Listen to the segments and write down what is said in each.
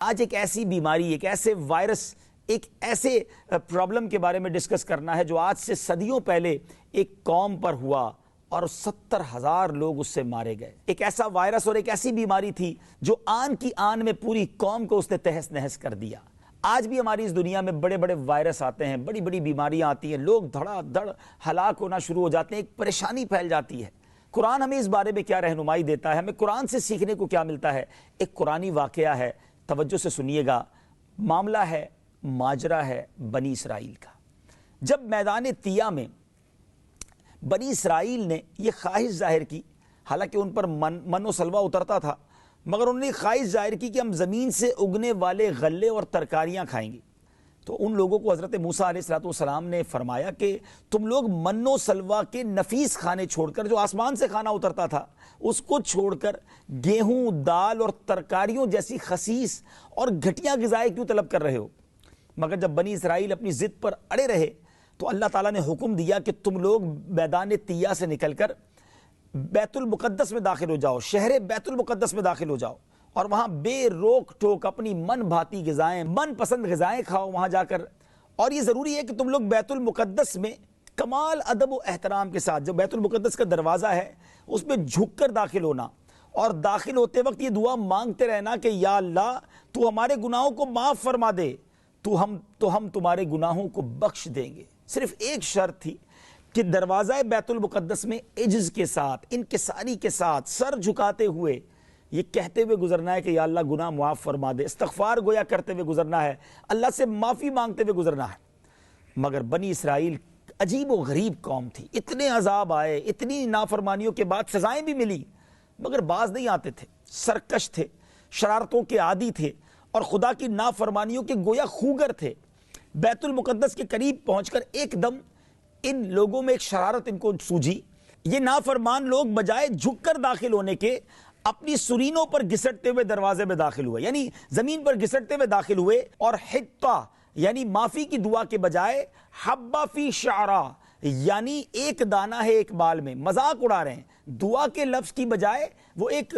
آج ایک ایسی بیماری، ایک ایسے وائرس، ایک ایسے پرابلم کے بارے میں ڈسکس کرنا ہے جو آج سے صدیوں پہلے ایک قوم پر ہوا اور 70,000 لوگ اس سے مارے گئے۔ ایک ایسا وائرس اور ایک ایسی بیماری تھی جو آن کی آن میں پوری قوم کو اس نے تہس نہس کر دیا۔ آج بھی ہماری اس دنیا میں بڑے بڑے وائرس آتے ہیں، بڑی بڑی بیماریاں آتی ہیں، لوگ دھڑا دھڑ ہلاک ہونا شروع ہو جاتے ہیں، ایک پریشانی پھیل جاتی ہے۔ قرآن ہمیں اس بارے میں کیا رہنمائی دیتا ہے، ہمیں قرآن سے سیکھنے کو کیا ملتا ہے؟ ایک قرآنی واقعہ ہے، توجہ سے سنیے گا۔ معاملہ ہے، ماجرا ہے بنی اسرائیل کا۔ جب میدان طیہ میں بنی اسرائیل نے یہ خواہش ظاہر کی، حالانکہ ان پر من و سلوہ اترتا تھا، مگر انہوں نے خواہش ظاہر کی کہ ہم زمین سے اگنے والے غلے اور ترکاریاں کھائیں گے، تو ان لوگوں کو حضرت موسیٰ علیہ السلام نے فرمایا کہ تم لوگ من و سلوہ کے نفیس کھانے چھوڑ کر، جو آسمان سے کھانا اترتا تھا اس کو چھوڑ کر گیہوں، دال اور ترکاریوں جیسی خسیس اور گھٹیا غذائیں کیوں طلب کر رہے ہو؟ مگر جب بنی اسرائیل اپنی ضد پر اڑے رہے تو اللہ تعالیٰ نے حکم دیا کہ تم لوگ میدان طیہ سے نکل کر بیت المقدس میں داخل ہو جاؤ، شہر بیت المقدس میں داخل ہو جاؤ، اور وہاں بے روک ٹوک اپنی من بھاتی غذائیں، من پسند غذائیں کھاؤ وہاں جا کر۔ اور یہ ضروری ہے کہ تم لوگ بیت المقدس میں کمال ادب و احترام کے ساتھ، جو بیت المقدس کا دروازہ ہے اس میں جھک کر داخل ہونا، اور داخل ہوتے وقت یہ دعا مانگتے رہنا کہ یا اللہ تو ہمارے گناہوں کو معاف فرما دے، تو ہم تمہارے گناہوں کو بخش دیں گے۔ صرف ایک شرط تھی کہ دروازہ بیت المقدس میں عجز کے ساتھ، انکساری کے ساتھ، سر جھکاتے ہوئے یہ کہتے ہوئے گزرنا ہے کہ یا اللہ گناہ معاف فرما دے، استغفار گویا کرتے ہوئے گزرنا ہے، اللہ سے معافی مانگتے ہوئے گزرنا ہے۔ مگر بنی اسرائیل عجیب و غریب قوم تھی، اتنے عذاب آئے، اتنی نافرمانیوں کے بعد سزائیں بھی ملی، مگر باز نہیں آتے تھے، سرکش تھے، شرارتوں کے عادی تھے، اور خدا کی نافرمانیوں کے گویا خوگر تھے۔ بیت المقدس کے قریب پہنچ کر ایک دم ان لوگوں میں ایک شرارت ان کو سوجھی۔ یہ نافرمان لوگ بجائے جھک کر داخل ہونے کے اپنی سرینوں پر گھسٹتے ہوئے دروازے میں داخل ہوئے، یعنی زمین پر گھسٹتے ہوئے داخل ہوئے، اور حطہ یعنی معافی کی دعا کے بجائے حبہ فی شعرہ یعنی ایک دانہ ہے ایک بال میں، مذاق اڑا رہے ہیں۔ دعا کے لفظ کی بجائے وہ ایک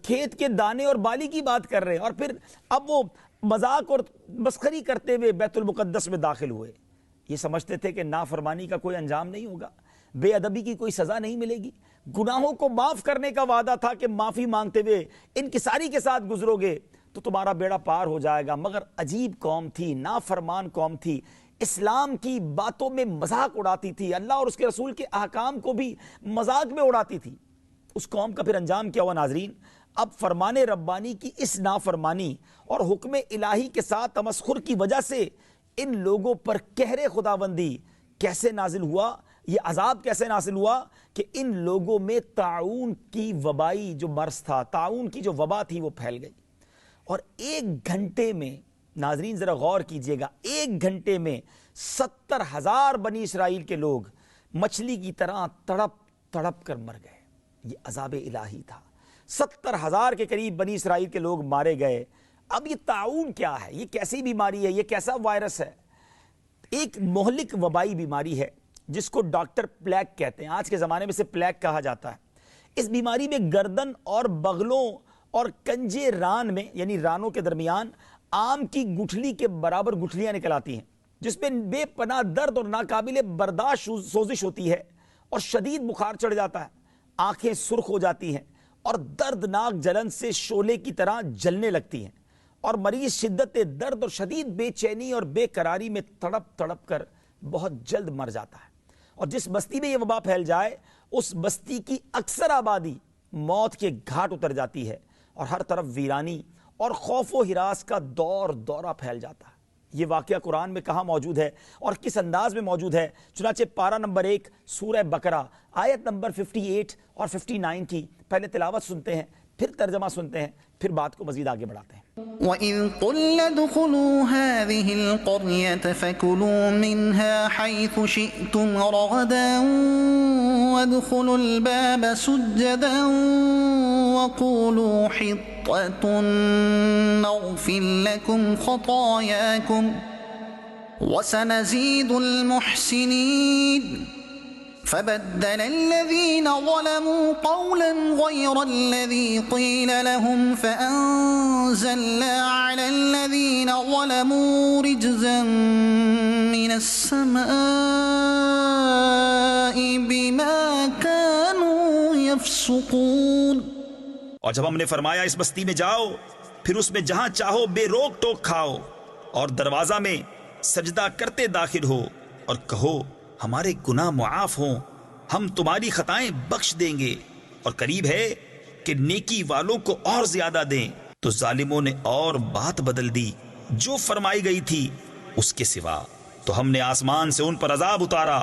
کھیت کے دانے اور بالی کی بات کر رہے ہیں، اور پھر اب وہ مذاق اور مسخری کرتے ہوئے بیت المقدس میں داخل ہوئے۔ یہ سمجھتے تھے کہ نافرمانی کا کوئی انجام نہیں ہوگا، بے ادبی کی کوئی سزا نہیں ملے گی، گناہوں کو معاف کرنے کا وعدہ تھا کہ معافی مانگتے ہوئے انکساری کے ساتھ گزرو گے تو تمہارا بیڑا پار ہو جائے گا۔ مگر عجیب قوم تھی، نافرمان قوم تھی، اسلام کی باتوں میں مذاق اڑاتی تھی، اللہ اور اس کے رسول کے احکام کو بھی مذاق میں اڑاتی تھی۔ اس قوم کا پھر انجام کیا ہوا ناظرین؟ اب فرمان ربانی کی اس نافرمانی اور حکم الہی کے ساتھ تمسخر کی وجہ سے ان لوگوں پر قہر خداوندی کیسے نازل ہوا، یہ عذاب کیسے نازل ہوا کہ ان لوگوں میں طاعون کی وبائی جو مرض تھا، طاعون کی جو وبا تھی وہ پھیل گئی، اور ایک گھنٹے میں، ناظرین ذرا غور کیجئے گا، ایک گھنٹے میں 70,000 بنی اسرائیل کے لوگ مچھلی کی طرح تڑپ تڑپ کر مر گئے۔ یہ عذاب الہی تھا، 70,000 کے قریب بنی اسرائیل کے لوگ مارے گئے۔ اب یہ طاعون کیا ہے؟ یہ کیسی بیماری ہے؟ یہ کیسا وائرس ہے؟ ایک مہلک وبائی بیماری ہے جس کو ڈاکٹر پلیگ کہتے ہیں، آج کے زمانے میں سے پلیگ کہا جاتا ہے۔ اس بیماری میں گردن اور بغلوں اور کنجے ران میں، یعنی رانوں کے درمیان آم کی گٹھلی کے برابر گٹھلیاں نکل آتی ہیں، جس میں بے پناہ درد اور ناقابل برداشت سوزش ہوتی ہے، اور شدید بخار چڑھ جاتا ہے، آنکھیں سرخ ہو جاتی ہیں اور دردناک جلن سے شعلے کی طرح جلنے لگتی ہیں، اور مریض شدت درد اور شدید بے چینی اور بے قراری میں تڑپ تڑپ کر بہت جلد مر جاتا ہے۔ اور جس بستی میں یہ وبا پھیل جائے اس بستی کی اکثر آبادی موت کے گھاٹ اتر جاتی ہے، اور ہر طرف ویرانی اور خوف و ہراس کا دورہ پھیل جاتا ہے۔ یہ واقعہ قرآن میں کہاں موجود ہے اور کس انداز میں موجود ہے؟ چنانچہ پارہ نمبر 1 سورہ بقرہ آیت نمبر 58 اور 59 کی پہلے تلاوت سنتے ہیں، پھر ترجمہ سنتے ہیں، پھر بات کو مزید آگے بڑھاتے ہیں۔ وَإِذْ قُلْنَا ادْخُلُوا هَٰذِهِ الْقَرْيَةَ فَكُلُوا مِنْهَا حَيْثُ شِئْتُمْ رَغَدًا وَادْخُلُوا الْبَابَ سُجَّدًا وَقُولُوا حِطَّةٌ نَغْفِرْ لَكُمْ خَطَايَاكُمْ وَسَنَزِيدُ الْمُحْسِنِينَ فبدل الذين ظلموا قولا غير الذي قيل لهم فأنزلنا على الذين ظلموا رجزا من السماء بما كانوا يفسقون۔ اور جب ہم نے فرمایا اس بستی میں جاؤ، پھر اس میں جہاں چاہو بے روک ٹوک کھاؤ، اور دروازہ میں سجدہ کرتے داخل ہو، اور کہو ہمارے گناہ معاف ہوں، ہم تمہاری خطائیں بخش دیں گے، اور قریب ہے کہ نیکی والوں کو اور زیادہ دیں، تو ظالموں نے اور بات بدل دی جو فرمائی گئی تھی اس کے سوا، تو ہم نے آسمان سے ان پر عذاب اتارا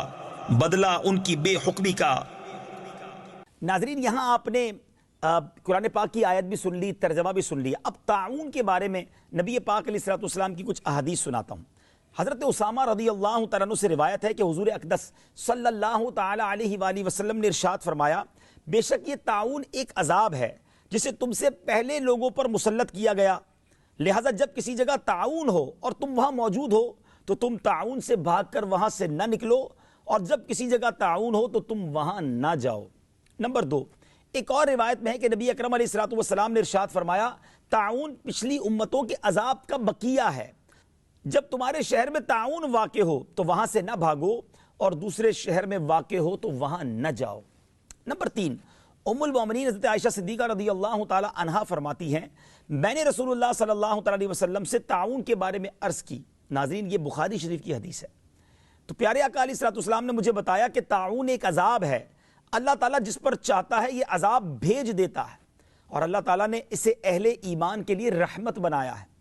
بدلہ ان کی بے حکمی کا۔ ناظرین، یہاں آپ نے قرآن پاک کی آیت بھی سن لی، ترجمہ بھی سن لیا۔ اب تعاون کے بارے میں نبی پاک علیہ الصلوۃ والسلام کی کچھ احادیث سناتا ہوں۔ حضرت اسامہ رضی اللہ تعالیٰ عنہ سے روایت ہے کہ حضور اقدس صلی اللہ تعالی علیہ وآلہ وسلم نے ارشاد فرمایا، بے شک یہ تعاون ایک عذاب ہے جسے تم سے پہلے لوگوں پر مسلط کیا گیا، لہذا جب کسی جگہ تعاون ہو اور تم وہاں موجود ہو تو تم تعاون سے بھاگ کر وہاں سے نہ نکلو، اور جب کسی جگہ تعاون ہو تو تم وہاں نہ جاؤ۔ نمبر 2، ایک اور روایت میں ہے کہ نبی اکرم علیہ الصلوۃ والسلام نے ارشاد فرمایا، تعاون پچھلی امتوں کے عذاب کا بقیہ ہے، جب تمہارے شہر میں تعاون واقع ہو تو وہاں سے نہ بھاگو، اور دوسرے شہر میں واقع ہو تو وہاں نہ جاؤ۔ نمبر 3، ام المومنین حضرت عائشہ صدیقہ رضی اللہ تعالی عنہا فرماتی ہیں، میں نے رسول اللہ صلی اللہ تعالی علیہ وسلم سے تعاون کے بارے میں عرض کی۔ ناظرین، یہ بخاری شریف کی حدیث ہے۔ تو پیارے آقا علیہ الصلوۃ والسلام نے مجھے بتایا کہ تعاون ایک عذاب ہے، اللہ تعالیٰ جس پر چاہتا ہے یہ عذاب بھیج دیتا ہے، اور اللہ تعالیٰ نے اسے اہل ایمان کے لیے رحمت بنایا ہے۔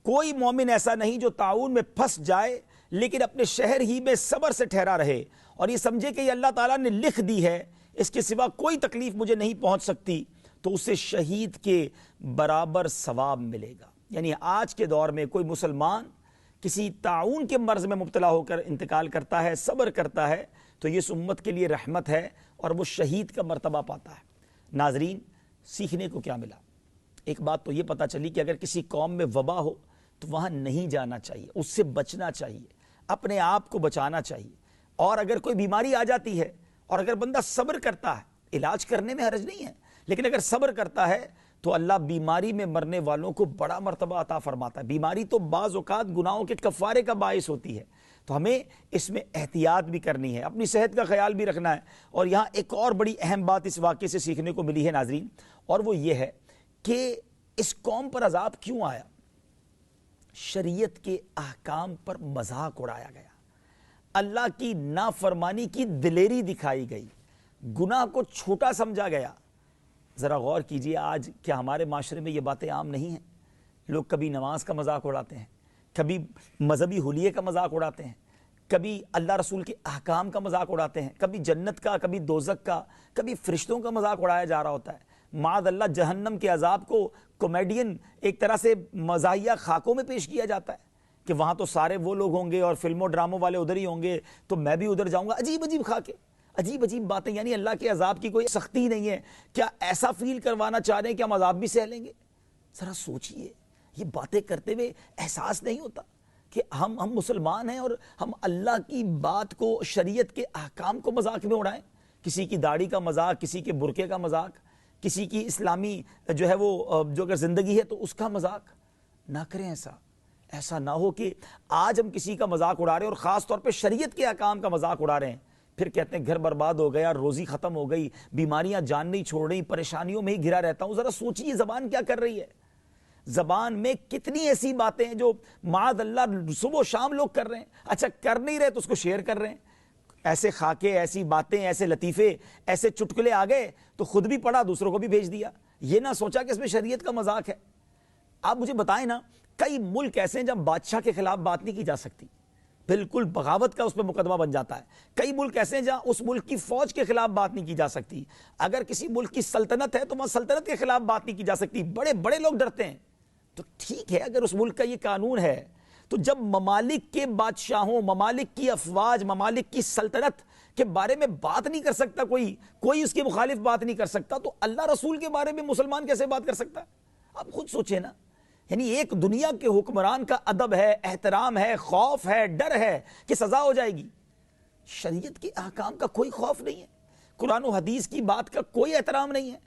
کوئی مومن ایسا نہیں جو تعاون میں پھنس جائے لیکن اپنے شہر ہی میں صبر سے ٹھہرا رہے اور یہ سمجھے کہ یہ اللہ تعالیٰ نے لکھ دی ہے، اس کے سوا کوئی تکلیف مجھے نہیں پہنچ سکتی، تو اسے شہید کے برابر ثواب ملے گا۔ یعنی آج کے دور میں کوئی مسلمان کسی تعاون کے مرض میں مبتلا ہو کر انتقال کرتا ہے، صبر کرتا ہے، تو یہ اس امت کے لیے رحمت ہے اور وہ شہید کا مرتبہ پاتا ہے۔ ناظرین، سیکھنے کو کیا ملا؟ ایک بات تو یہ پتہ چلی کہ اگر کسی قوم میں وبا ہو تو وہاں نہیں جانا چاہیے، اس سے بچنا چاہیے، اپنے آپ کو بچانا چاہیے، اور اگر کوئی بیماری آ جاتی ہے اور اگر بندہ صبر کرتا ہے، علاج کرنے میں حرج نہیں ہے، لیکن اگر صبر کرتا ہے تو اللہ بیماری میں مرنے والوں کو بڑا مرتبہ عطا فرماتا ہے۔ بیماری تو بعض اوقات گناہوں کے کفارے کا باعث ہوتی ہے، تو ہمیں اس میں احتیاط بھی کرنی ہے، اپنی صحت کا خیال بھی رکھنا ہے۔ اور یہاں ایک اور بڑی اہم بات اس واقعے سے سیکھنے کو ملی ہے ناظرین، اور وہ یہ ہے کہ اس قوم پر عذاب کیوں آیا؟ شریعت کے احکام پر مذاق اڑایا گیا، اللہ کی نافرمانی کی دلیری دکھائی گئی، گناہ کو چھوٹا سمجھا گیا۔ ذرا غور کیجئے، آج کیا ہمارے معاشرے میں یہ باتیں عام نہیں ہیں؟ لوگ کبھی نماز کا مذاق اڑاتے ہیں، کبھی مذہبی حلیے کا مذاق اڑاتے ہیں، کبھی اللہ رسول کے احکام کا مذاق اڑاتے ہیں، کبھی جنت کا، کبھی دوزخ کا، کبھی فرشتوں کا مذاق اڑایا جا رہا ہوتا ہے۔ معاذ اللہ جہنم کے عذاب کو کامیڈین ایک طرح سے مزاحیہ خاکوں میں پیش کیا جاتا ہے کہ وہاں تو سارے وہ لوگ ہوں گے اور فلموں ڈراموں والے ادھر ہی ہوں گے، تو میں بھی ادھر جاؤں گا۔ عجیب عجیب خاکے، عجیب عجیب باتیں، یعنی اللہ کے عذاب کی کوئی سختی نہیں ہے۔ کیا ایسا فیل کروانا چاہ رہے ہیں کہ ہم عذاب بھی سہ لیں گے؟ ذرا سوچئے، یہ باتیں کرتے ہوئے احساس نہیں ہوتا کہ ہم مسلمان ہیں اور ہم اللہ کی بات کو، شریعت کے احکام کو مذاق میں اڑائیں؟ کسی کی داڑھی کا مذاق، کسی کے برقعے کا مذاق، کسی کی اسلامی جو ہے وہ جو اگر زندگی ہے تو اس کا مذاق نہ کریں۔ ایسا نہ ہو کہ آج ہم کسی کا مذاق اڑا رہے ہیں اور خاص طور پہ شریعت کے احکام کا مذاق اڑا رہے ہیں، پھر کہتے ہیں گھر برباد ہو گیا، روزی ختم ہو گئی، بیماریاں جان نہیں چھوڑ رہی، پریشانیوں میں ہی گھرا رہتا ہوں۔ ذرا سوچیے زبان کیا کر رہی ہے؟ زبان میں کتنی ایسی باتیں ہیں جو معاذ اللہ صبح و شام لوگ کر رہے ہیں، اچھا کر نہیں رہے تو اس کو شیئر کر رہے ہیں۔ ایسے خاکے، ایسی باتیں، ایسے لطیفے، ایسے چٹکلے آ گئے تو خود بھی پڑھا، دوسروں کو بھی بھیج دیا، یہ نہ سوچا کہ اس میں شریعت کا مذاق ہے۔ آپ مجھے بتائیں نا، کئی ملک ایسے ہیں جہاں بادشاہ کے خلاف بات نہیں کی جا سکتی، بالکل بغاوت کا اس پہ مقدمہ بن جاتا ہے۔ کئی ملک ایسے ہیں جہاں اس ملک کی فوج کے خلاف بات نہیں کی جا سکتی۔ اگر کسی ملک کی سلطنت ہے تو وہاں سلطنت کے خلاف بات نہیں کی جا سکتی، بڑے بڑے لوگ ڈرتے ہیں۔ تو ٹھیک ہے، اگر اس ملک کا یہ قانون ہے تو جب ممالک کے بادشاہوں، ممالک کی افواج، ممالک کی سلطنت کے بارے میں بات نہیں کر سکتا کوئی اس کے مخالف بات نہیں کر سکتا، تو اللہ رسول کے بارے میں مسلمان کیسے بات کر سکتا ہے؟ آپ خود سوچیں نا، یعنی ایک دنیا کے حکمران کا ادب ہے، احترام ہے، خوف ہے، ڈر ہے کہ سزا ہو جائے گی، شریعت کے احکام کا کوئی خوف نہیں ہے, قرآن و حدیث کی بات کا کوئی احترام نہیں ہے.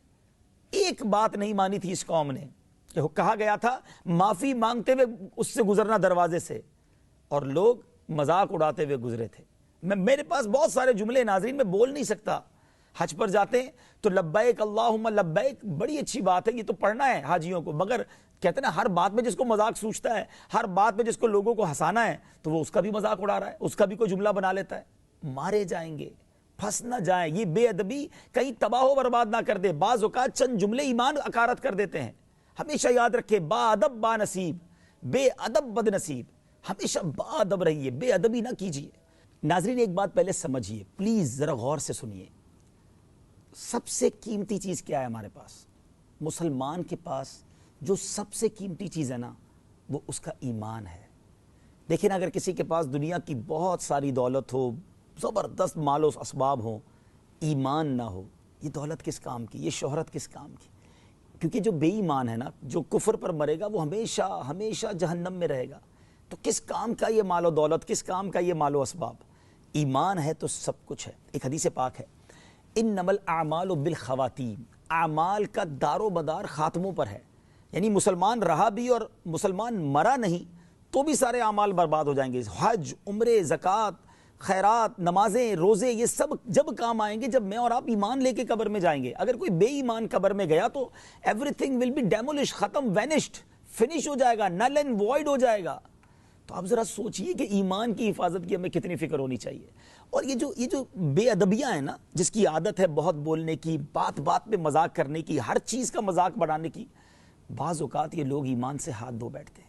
ایک بات نہیں مانی تھی اس قوم نے کہ کہا گیا تھا معافی مانگتے ہوئے اس سے گزرنا دروازے سے, اور لوگ مذاق اڑاتے ہوئے گزرے تھے. میرے پاس بہت سارے جملے ناظرین میں بول نہیں سکتا. حج پر جاتے ہیں تو لبیک اللہم لبیک بڑی اچھی بات ہے, یہ تو پڑھنا ہے حاجیوں کو, مگر کہتے ہیں نا ہر بات میں جس کو مذاق سوچتا ہے, ہر بات میں جس کو لوگوں کو ہنسانا ہے, تو وہ اس کا بھی مذاق اڑا رہا ہے, اس کا بھی کوئی جملہ بنا لیتا ہے. مارے جائیں گے, پھنس نہ جائیں. یہ بے ادبی کہیں تباہ و برباد نہ کر دے. بعض اوقات چند جملے ایمان اکارت کر دیتے ہیں. ہمیشہ یاد رکھے با ادب با نصیب, بے ادب بد نصیب. ہمیشہ با ادب رہیے, بے ادبی نہ کیجیے. ناظرین ایک بات پہلے سمجھیے, پلیز ذرا غور سے سنیے. سب سے قیمتی چیز کیا ہے ہمارے پاس؟ مسلمان کے پاس جو سب سے قیمتی چیز ہے نا, وہ اس کا ایمان ہے. دیکھیں نا, اگر کسی کے پاس دنیا کی بہت ساری دولت ہو, زبردست مال و اسباب ہوں, ایمان نہ ہو, یہ دولت کس کام کی, یہ شہرت کس کام کی؟ کیونکہ جو بے ایمان ہے نا, جو کفر پر مرے گا, وہ ہمیشہ ہمیشہ جہنم میں رہے گا. تو کس کام کا یہ مال و دولت, کس کام کا یہ مال و اسباب؟ ایمان ہے تو سب کچھ ہے. ایک حدیث پاک ہے, انما الاعمال بالخواتیم, اعمال کا دار و مدار خاتموں پر ہے. یعنی مسلمان رہا بھی اور مسلمان مرا نہیں تو بھی سارے اعمال برباد ہو جائیں گے. حج, عمرے, زکوٰۃ, خیرات, نمازیں, روزے, یہ سب جب کام آئیں گے جب میں اور آپ ایمان لے کے قبر میں جائیں گے. اگر کوئی بے ایمان قبر میں گیا تو everything will be demolish, ختم, وینشڈ, فنش ہو جائے گا, نل اینڈ وائڈ ہو جائے گا. تو آپ ذرا سوچئے کہ ایمان کی حفاظت کی ہمیں کتنی فکر ہونی چاہیے. اور یہ جو بے ادبیاں ہیں نا, جس کی عادت ہے بہت بولنے کی, بات بات پہ مذاق کرنے کی, ہر چیز کا مذاق بڑھانے کی, بعض اوقات یہ لوگ ایمان سے ہاتھ دھو بیٹھتے ہیں.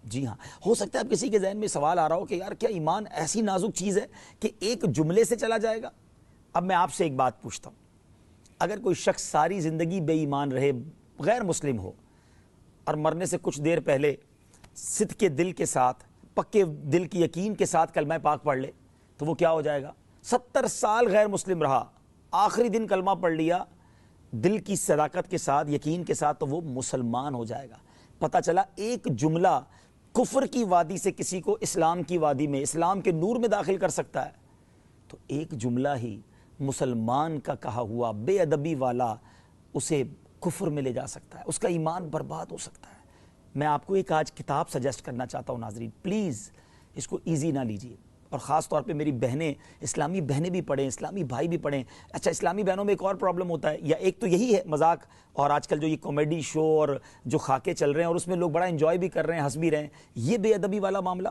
جی ہاں, ہو سکتا ہے اب کسی کے ذہن میں سوال آ رہا ہو کہ یار کیا ایمان ایسی نازک چیز ہے کہ ایک جملے سے چلا جائے گا؟ اب میں آپ سے ایک بات پوچھتا ہوں, اگر کوئی شخص ساری زندگی بے ایمان رہے, غیر مسلم ہو, اور مرنے سے کچھ دیر پہلے صدق کے دل کے ساتھ, پکے دل کی یقین کے ساتھ کلمہ پاک پڑھ لے, تو وہ کیا ہو جائے گا؟ 70 سال غیر مسلم رہا, آخری دن کلمہ پڑھ لیا دل کی صداقت کے ساتھ, یقین کے ساتھ, تو وہ مسلمان ہو جائے گا. پتہ چلا ایک جملہ کفر کی وادی سے کسی کو اسلام کی وادی میں, اسلام کے نور میں داخل کر سکتا ہے. تو ایک جملہ ہی مسلمان کا کہا ہوا بے ادبی والا اسے کفر میں لے جا سکتا ہے, اس کا ایمان برباد ہو سکتا ہے. میں آپ کو ایک آج کتاب سجیسٹ کرنا چاہتا ہوں ناظرین, پلیز اس کو ایزی نہ لیجیے, اور خاص طور پہ میری بہنیں, اسلامی بہنیں بھی پڑھیں, اسلامی بھائی بھی پڑھیں. اچھا, اسلامی بہنوں میں ایک اور پرابلم ہوتا ہے, یا ایک تو یہی ہے مذاق, اور آج کل جو یہ کامیڈی شو اور جو خاکے چل رہے ہیں اور اس میں لوگ بڑا انجوائے بھی کر رہے ہیں, ہنس بھی رہے ہیں, یہ بے ادبی والا معاملہ.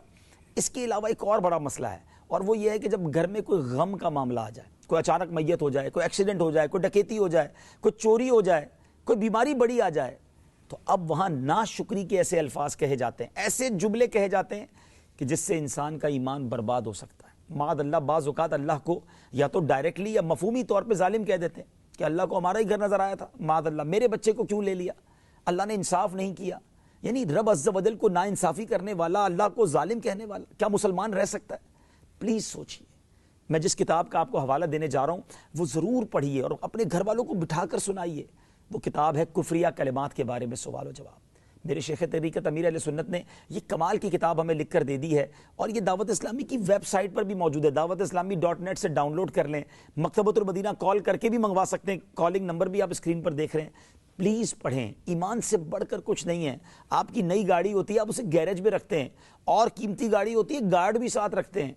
اس کے علاوہ ایک اور بڑا مسئلہ ہے, اور وہ یہ ہے کہ جب گھر میں کوئی غم کا معاملہ آ جائے, کوئی اچانک میت ہو جائے, کوئی ایکسیڈنٹ ہو جائے, کوئی ڈکیتی ہو جائے, کوئی چوری ہو جائے, کوئی بیماری بڑی آ جائے, تو اب وہاں ناشکری کے ایسے الفاظ کہے جاتے ہیں, ایسے جملے کہے جاتے ہیں کہ جس سے انسان کا ایمان برباد ہو سکتا ہے. معاذ اللہ, بعض اوقات اللہ کو یا تو ڈائریکٹلی یا مفہومی طور پہ ظالم کہہ دیتے ہیں کہ اللہ کو ہمارا ہی گھر نظر آیا تھا, معاذ اللہ, میرے بچے کو کیوں لے لیا, اللہ نے انصاف نہیں کیا. یعنی رب عز و جل کو ناانصافی کرنے والا, اللہ کو ظالم کہنے والا, کیا مسلمان رہ سکتا ہے؟ پلیز سوچیے. میں جس کتاب کا آپ کو حوالہ دینے جا رہا ہوں وہ ضرور پڑھیے اور اپنے گھر والوں کو بٹھا کر سنائیے. وہ کتاب ہے کفریہ کلمات کے بارے میں سوال و جواب. میرے شیخ طریقت امیر اہل سنت نے یہ کمال کی کتاب ہمیں لکھ کر دے دی ہے, اور یہ دعوت اسلامی کی ویب سائٹ پر بھی موجود ہے, dawatIslami.net سے ڈاؤن لوڈ کر لیں. مکتبۃ المدینہ کال کر کے بھی منگوا سکتے ہیں, کالنگ نمبر بھی آپ اسکرین پر دیکھ رہے ہیں. پلیز پڑھیں, ایمان سے بڑھ کر کچھ نہیں ہے. آپ کی نئی گاڑی ہوتی ہے, آپ اسے گیرج میں رکھتے ہیں, اور قیمتی گاڑی ہوتی ہے, گارڈ بھی ساتھ رکھتے ہیں.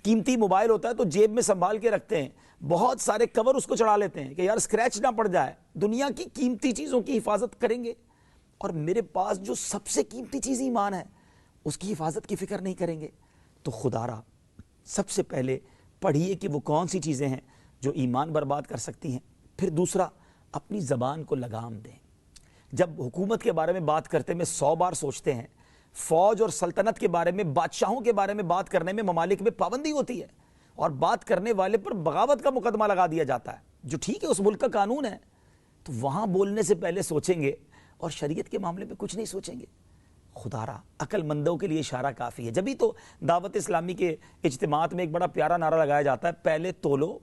قیمتی موبائل ہوتا ہے تو جیب میں سنبھال کے رکھتے ہیں, بہت سارے کور اس کو چڑھا لیتے ہیں کہ یار اسکریچ نہ پڑ جائے. دنیا کی قیمتی چیزوں کی حفاظت کریں گے, اور میرے پاس جو سب سے قیمتی چیز ایمان ہے اس کی حفاظت کی فکر نہیں کریں گے. تو خدا را سب سے پہلے پڑھیے کہ وہ کون سی چیزیں ہیں جو ایمان برباد کر سکتی ہیں. پھر دوسرا, اپنی زبان کو لگام دیں. جب حکومت کے بارے میں بات کرتے میں 100 بار سوچتے ہیں. فوج اور سلطنت کے بارے میں, بادشاہوں کے بارے میں بات کرنے میں ممالک میں پابندی ہوتی ہے, اور بات کرنے والے پر بغاوت کا مقدمہ لگا دیا جاتا ہے, جو ٹھیک ہے اس ملک کا قانون ہے. تو وہاں بولنے سے پہلے سوچیں گے, اور شریعت کے معاملے میں کچھ نہیں سوچیں گے. خدا را عقل مندوں کے لیے اشارہ کافی ہے. جبھی تو دعوت اسلامی کے اجتماعات میں ایک بڑا پیارا نعرہ لگایا جاتا ہے, پہلے تولو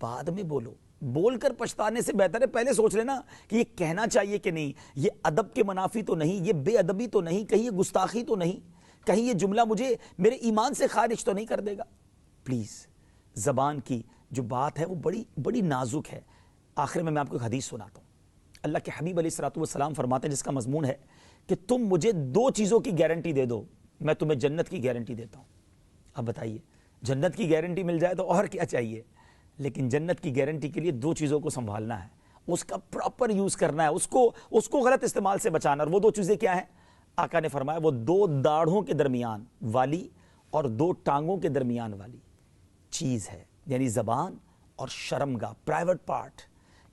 بعد میں بولو. بول کر پچھتانے سے بہتر ہے پہلے سوچ لینا کہ یہ کہنا چاہیے کہ نہیں, یہ ادب کے منافی تو نہیں, یہ بے ادبی تو نہیں, کہیں یہ گستاخی تو نہیں, کہیں یہ جملہ مجھے میرے ایمان سے خارج تو نہیں کر دے گا. پلیز زبان کی جو بات ہے وہ بڑی نازک ہے. آخر میں آپ کو ایک حدیث سناتا ہوں. اللہ کے حبیب علیہ الصلوۃ والسلام فرماتے ہیں جس کا مضمون ہے کہ تم مجھے 2 چیزوں کی گارنٹی دے دو, میں تمہیں جنت کی گارنٹی دیتا ہوں. اب بتائیے, جنت کی گارنٹی مل جائے تو اور کیا چاہیے, لیکن جنت کی گارنٹی کے لیے 2 چیزوں کو سنبھالنا ہے, اس کا پراپر یوز کرنا ہے, اس کو غلط استعمال سے بچانا. اور وہ 2 چیزیں کیا ہیں؟ آقا نے فرمایا وہ 2 داڑھوں کے درمیان والی اور 2 ٹانگوں کے درمیان والی چیز ہے, یعنی زبان اور شرمگاہ, پرائیویٹ پارٹ.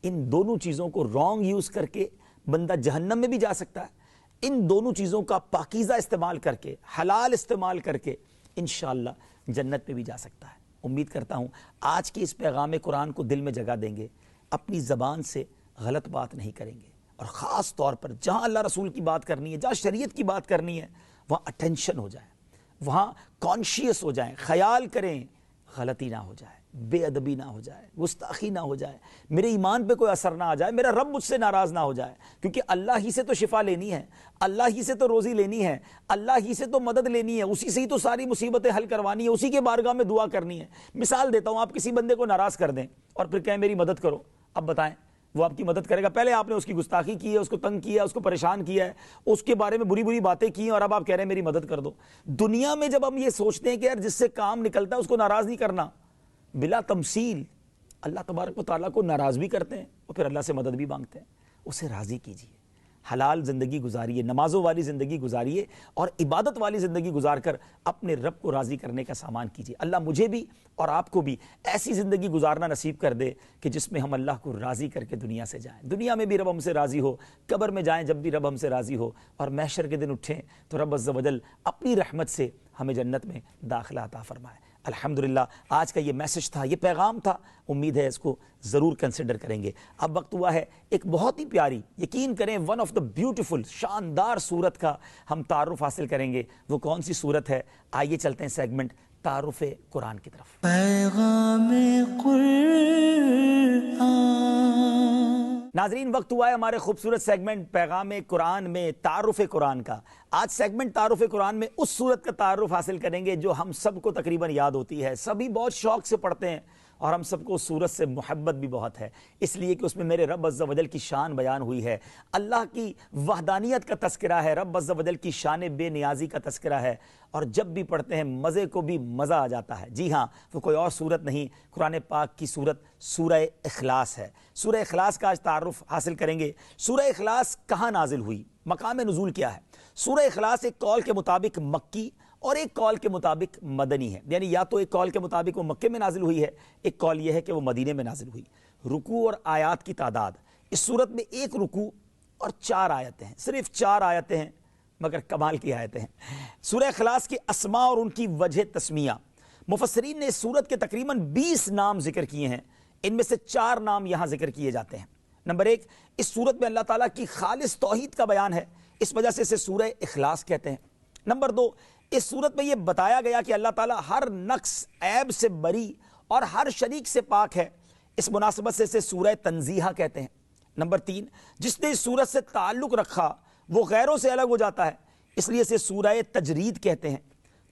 ان دونوں چیزوں کو رانگ یوز کر کے بندہ جہنم میں بھی جا سکتا ہے. ان دونوں چیزوں کا پاکیزہ استعمال کر کے, حلال استعمال کر کے انشاءاللہ جنت میں بھی جا سکتا ہے. امید کرتا ہوں آج کے اس پیغام قرآن کو دل میں جگہ دیں گے, اپنی زبان سے غلط بات نہیں کریں گے, اور خاص طور پر جہاں اللہ رسول کی بات کرنی ہے, جہاں شریعت کی بات کرنی ہے, وہاں اٹینشن ہو جائے, وہاں کانشیس ہو جائیں, خیال کریں, غلطی نہ ہو جائے, بے ادبی نہ ہو جائے, گستاخی نہ ہو جائے, میرے ایمان پہ کوئی اثر نہ آ جائے, میرا رب مجھ سے ناراض نہ ہو جائے. کیونکہ اللہ ہی سے تو شفا لینی ہے, اللہ ہی سے تو روزی لینی ہے, اللہ ہی سے تو مدد لینی ہے, اسی سے ہی تو ساری مصیبتیں حل کروانی ہے, اسی کے بارگاہ میں دعا کرنی ہے. مثال دیتا ہوں, آپ کسی بندے کو ناراض کر دیں اور پھر کہیں میری مدد کرو. اب بتائیں وہ آپ کی مدد کرے گا؟ پہلے آپ نے اس کی گستاخی کی ہے, اس کو تنگ کیا ہے, اس کو پریشان کیا ہے, اس کے بارے میں بری باتیں کی ہیں, اور اب آپ کہہ رہے ہیں میری مدد کر دو. دنیا میں جب ہم یہ سوچتے ہیں کہ یار جس سے کام نکلتا ہے اس کو ناراض نہیں کرنا, بلا تمثیل اللہ تبارک و تعالیٰ کو ناراض بھی کرتے ہیں اور پھر اللہ سے مدد بھی مانگتے ہیں. اسے راضی کیجیے, حلال زندگی گزاریے, نمازوں والی زندگی گزاریے, اور عبادت والی زندگی گزار کر اپنے رب کو راضی کرنے کا سامان کیجیے. اللہ مجھے بھی اور آپ کو بھی ایسی زندگی گزارنا نصیب کر دے کہ جس میں ہم اللہ کو راضی کر کے دنیا سے جائیں, دنیا میں بھی رب ہم سے راضی ہو, قبر میں جائیں جب بھی رب ہم سے راضی ہو, اور محشر کے دن اٹھیں تو رب عز و جل اپنی رحمت سے ہمیں جنت میں داخلہ عطا فرمائے. الحمدللہ آج کا یہ میسج تھا, یہ پیغام تھا, امید ہے اس کو ضرور کنسیڈر کریں گے. اب وقت ہوا ہے ایک بہت ہی پیاری, یقین کریں ون آف دا بیوٹیفل, شاندار صورت کا ہم تعارف حاصل کریں گے. وہ کون سی صورت ہے؟ آئیے چلتے ہیں سیگمنٹ تعارف قرآن کی طرف. پیغام قرآن. ناظرین وقت ہوا ہے ہمارے خوبصورت سیگمنٹ پیغام قرآن میں تعارف قرآن کا. آج سیگمنٹ تعارف قرآن میں اس صورت کا تعارف حاصل کریں گے جو ہم سب کو تقریباً یاد ہوتی ہے, سبھی بہت شوق سے پڑھتے ہیں, اور ہم سب کو صورت سے محبت بھی بہت ہے, اس لیے کہ اس میں میرے رب عز و جل کی شان بیان ہوئی ہے, اللہ کی وحدانیت کا تذکرہ ہے, رب عز و جل کی شان بے نیازی کا تذکرہ ہے, اور جب بھی پڑھتے ہیں مزے کو بھی مزہ آ جاتا ہے. جی ہاں, وہ کوئی اور صورت نہیں, قرآن پاک کی صورت سورہ اخلاص ہے. سورہ اخلاص کا آج تعارف حاصل کریں گے. سورہ اخلاص کہاں نازل ہوئی, مقام نزول کیا ہے؟ سورہ اخلاص ایک قول کے مطابق مکی اور ایک قول کے مطابق مدنی ہے, یعنی یا تو ایک قول کے مطابق وہ مکے میں نازل ہوئی ہے, ایک قول یہ ہے کہ وہ مدینے میں نازل ہوئی. رکوع اور آیات کی تعداد, اس صورت میں 1 رکوع اور 4 آیتیں ہیں, صرف 4 آیتیں ہیں مگر کمال کی آیتیں ہیں. سورہ اخلاص کے اسماء اور ان کی وجہ تسمیہ, مفسرین نے اس صورت کے تقریباً 20 نام ذکر کیے ہیں, ان میں سے 4 نام یہاں ذکر کیے جاتے ہیں. نمبر 1, اس صورت میں اللہ تعالیٰ کی خالص توحید کا بیان ہے, اس وجہ سے اسے سورہ اخلاص کہتے ہیں. نمبر 2, اس صورت میں یہ بتایا گیا کہ اللہ تعالیٰ ہر نقص عیب سے بری اور ہر شریک سے پاک ہے, اس مناسبت سے اسے سورہ تنزیہ کہتے ہیں. نمبر 3, جس نے اس صورت سے تعلق رکھا وہ غیروں سے الگ ہو جاتا ہے, اس لیے اسے سورہ تجرید کہتے ہیں.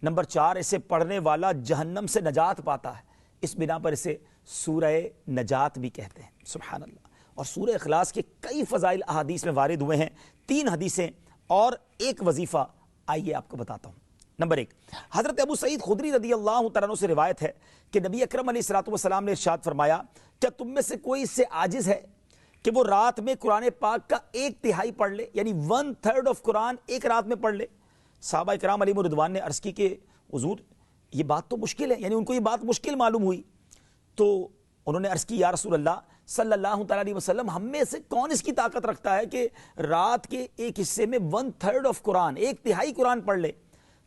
نمبر 4, اسے پڑھنے والا جہنم سے نجات پاتا ہے, اس بنا پر اسے سورہ نجات بھی کہتے ہیں. سبحان اللہ. اور سورہ اخلاص کے کئی فضائل احادیث میں وارد ہوئے ہیں, 3 حدیثیں اور 1 وظیفہ, آئیے آپ کو بتاتا ہوں. نمبر 1, حضرت ابو سعید خدری رضی اللہ تعالیٰ عنہ سے روایت ہے کہ نبی اکرم علیہ الصلوۃ والسلام نے ارشاد فرمایا, کیا تم میں سے کوئی اس سے عاجز ہے کہ وہ رات میں قرآن پاک کا 1/3 پڑھ لے, یعنی 1/3 آف قرآن ایک رات میں پڑھ لے؟ صحابہ کرام علیہم رضوان نے عرض کی کہ حضور یہ بات تو مشکل ہے, یعنی ان کو یہ بات مشکل معلوم ہوئی. تو انہوں نے عرض کی, یا رسول اللہ صلی اللہ تعالیٰ علیہ وسلم, ہم میں سے کون اس کی طاقت رکھتا ہے کہ رات کے ایک حصے میں 1/3 آف قرآن, 1/3 قرآن پڑھ لے؟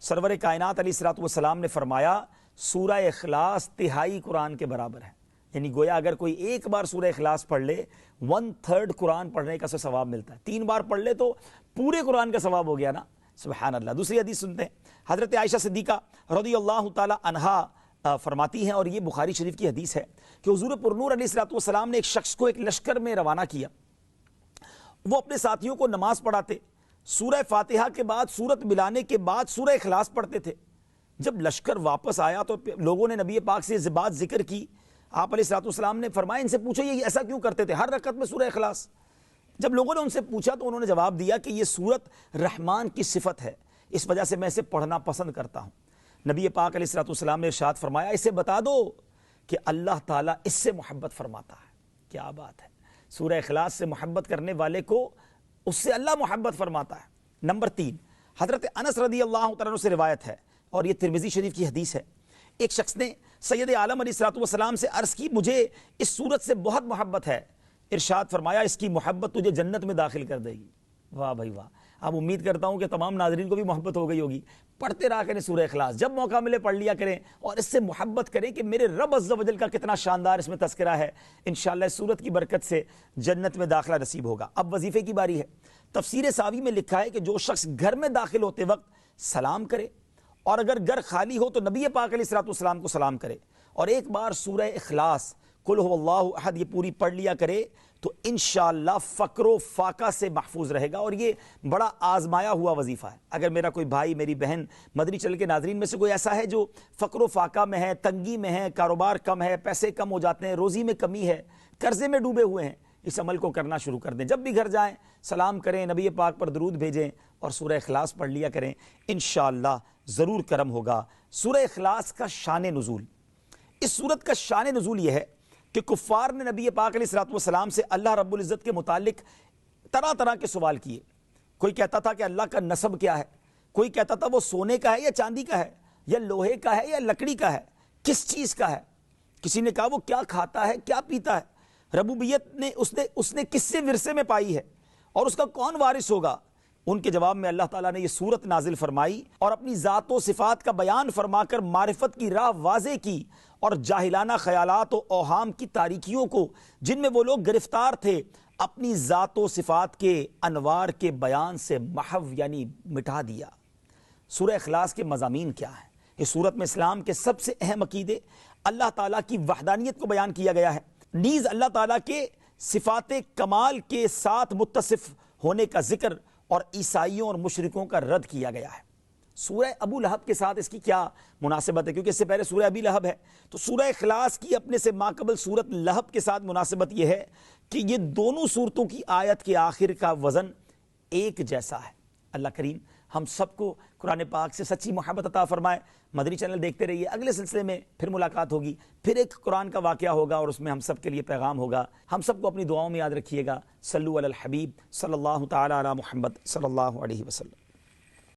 سرور کائنات علیہ الصلوۃ والسلام نے فرمایا, سورہ اخلاص 1/3 قرآن کے برابر ہے, یعنی گویا اگر کوئی ایک بار سورہ اخلاص پڑھ لے 1/3 قرآن پڑھنے کا ثواب ملتا ہے, 3 بار پڑھ لے تو پورے قرآن کا ثواب ہو گیا نا. سبحان اللہ. دوسری حدیث سنتے ہیں, حضرت عائشہ صدیقہ رضی اللہ تعالی عنہا فرماتی ہیں, اور یہ بخاری شریف کی حدیث ہے, کہ حضور پرنور علیہ الصلوۃ والسلام نے ایک شخص کو ایک لشکر میں روانہ کیا. وہ اپنے ساتھیوں کو نماز پڑھاتے, سورہ فاتحہ کے بعد سورت ملانے کے بعد سورہ اخلاص پڑھتے تھے. جب لشکر واپس آیا تو لوگوں نے نبی پاک سے یہ بات ذکر کی. آپ علیہ الصلوۃ والسلام نے فرمایا ان سے پوچھو یہ ایسا کیوں کرتے تھے ہر رکعت میں سورہ اخلاص. جب لوگوں نے ان سے پوچھا تو انہوں نے جواب دیا کہ یہ سورت رحمان کی صفت ہے, اس وجہ سے میں اسے پڑھنا پسند کرتا ہوں. نبی پاک علیہ الصلوۃ والسلام نے ارشاد فرمایا اسے بتا دو کہ اللہ تعالیٰ اس سے محبت فرماتا ہے. کیا بات ہے, سورہ اخلاص سے محبت کرنے والے کو اس سے اللہ محبت فرماتا ہے. نمبر 3, حضرت انس رضی اللہ تعالیٰ عنہ سے روایت ہے اور یہ ترمذی شریف کی حدیث ہے. ایک شخص نے سید عالم علیہ الصلوۃ والسلام سے عرض کی مجھے اس سورت سے بہت محبت ہے. ارشاد فرمایا اس کی محبت تجھے جنت میں داخل کر دے گی. واہ بھائی واہ. اب امید کرتا ہوں کہ تمام ناظرین کو بھی محبت ہو گئی ہوگی. پڑھتے رہا کریں سورہ اخلاص, جب موقع ملے پڑھ لیا کریں اور اس سے محبت کریں کہ میرے رب عز و جل کا کتنا شاندار اس میں تذکرہ ہے. انشاءاللہ اس سورت کی برکت سے جنت میں داخلہ نصیب ہوگا. اب وظیفے کی باری ہے. تفسیر ساوی میں لکھا ہے کہ جو شخص گھر میں داخل ہوتے وقت سلام کرے اور اگر گھر خالی ہو تو نبی پاک علیہ الصلوۃ والسلام کو سلام کرے اور ایک بار سورہ اخلاص قل هو اللہ احد یہ پوری پڑھ لیا کرے تو انشاءاللہ فقر و فاقہ سے محفوظ رہے گا. اور یہ بڑا آزمایا ہوا وظیفہ ہے. اگر میرا کوئی بھائی میری بہن مدنی چینل کے ناظرین میں سے کوئی ایسا ہے جو فقر و فاقہ میں ہے, تنگی میں ہے, کاروبار کم ہے, پیسے کم ہو جاتے ہیں, روزی میں کمی ہے, قرضے میں ڈوبے ہوئے ہیں, اس عمل کو کرنا شروع کر دیں. جب بھی گھر جائیں سلام کریں, نبی پاک پر درود بھیجیں اور سورہ اخلاص پڑھ لیا کریں. انشاءاللہ ضرور کرم ہوگا. سورہ اخلاص کا شان نزول, اس سورت کا شان نزول یہ ہے کہ کفار نے نبی پاک علیہ الصلوۃ والسلام سے اللہ رب العزت کے متعلق طرح طرح کے سوال کیے. کوئی کہتا تھا کہ اللہ کا نسب کیا ہے, کوئی کہتا تھا وہ سونے کا ہے یا چاندی کا ہے یا لوہے کا ہے یا لکڑی کا ہے, کس چیز کا ہے. کسی نے کہا وہ کیا کھاتا ہے کیا پیتا ہے, ربوبیت نے اس نے کس سے ورثے میں پائی ہے اور اس کا کون وارث ہوگا. ان کے جواب میں اللہ تعالیٰ نے یہ سورت نازل فرمائی اور اپنی ذات و صفات کا بیان فرما کر معرفت کی راہ واضح کی اور جاہلانہ خیالات و اوہام کی تاریکیوں کو جن میں وہ لوگ گرفتار تھے اپنی ذات و صفات کے انوار کے بیان سے محو یعنی مٹا دیا. سورہ اخلاص کے مضامین کیا ہیں؟ اس سورت میں اسلام کے سب سے اہم عقیدے, اللہ تعالیٰ کی وحدانیت کو بیان کیا گیا ہے, نیز اللہ تعالیٰ کے صفات کمال کے ساتھ متصف ہونے کا ذکر اور عیسائیوں اور مشرکوں کا رد کیا گیا ہے. سورہ ابو لہب کے ساتھ اس کی کیا مناسبت ہے, کیونکہ اس سے پہلے سورہ ابی لہب ہے, تو سورہ اخلاص کی اپنے سے ماقبل سورت لہب کے ساتھ مناسبت یہ ہے کہ یہ دونوں سورتوں کی آیت کے آخر کا وزن ایک جیسا ہے. اللہ کریم ہم سب کو قرآن پاک سے سچی محبت عطا فرمائے. مدنی چینل دیکھتے رہیے, اگلے سلسلے میں پھر ملاقات ہوگی, پھر ایک قرآن کا واقعہ ہوگا اور اس میں ہم سب کے لیے پیغام ہوگا. ہم سب کو اپنی دعاؤں میں یاد رکھیے گا. صلو علی الحبیب صلی اللہ تعالی علی محمد صلی اللہ علیہ وسلم.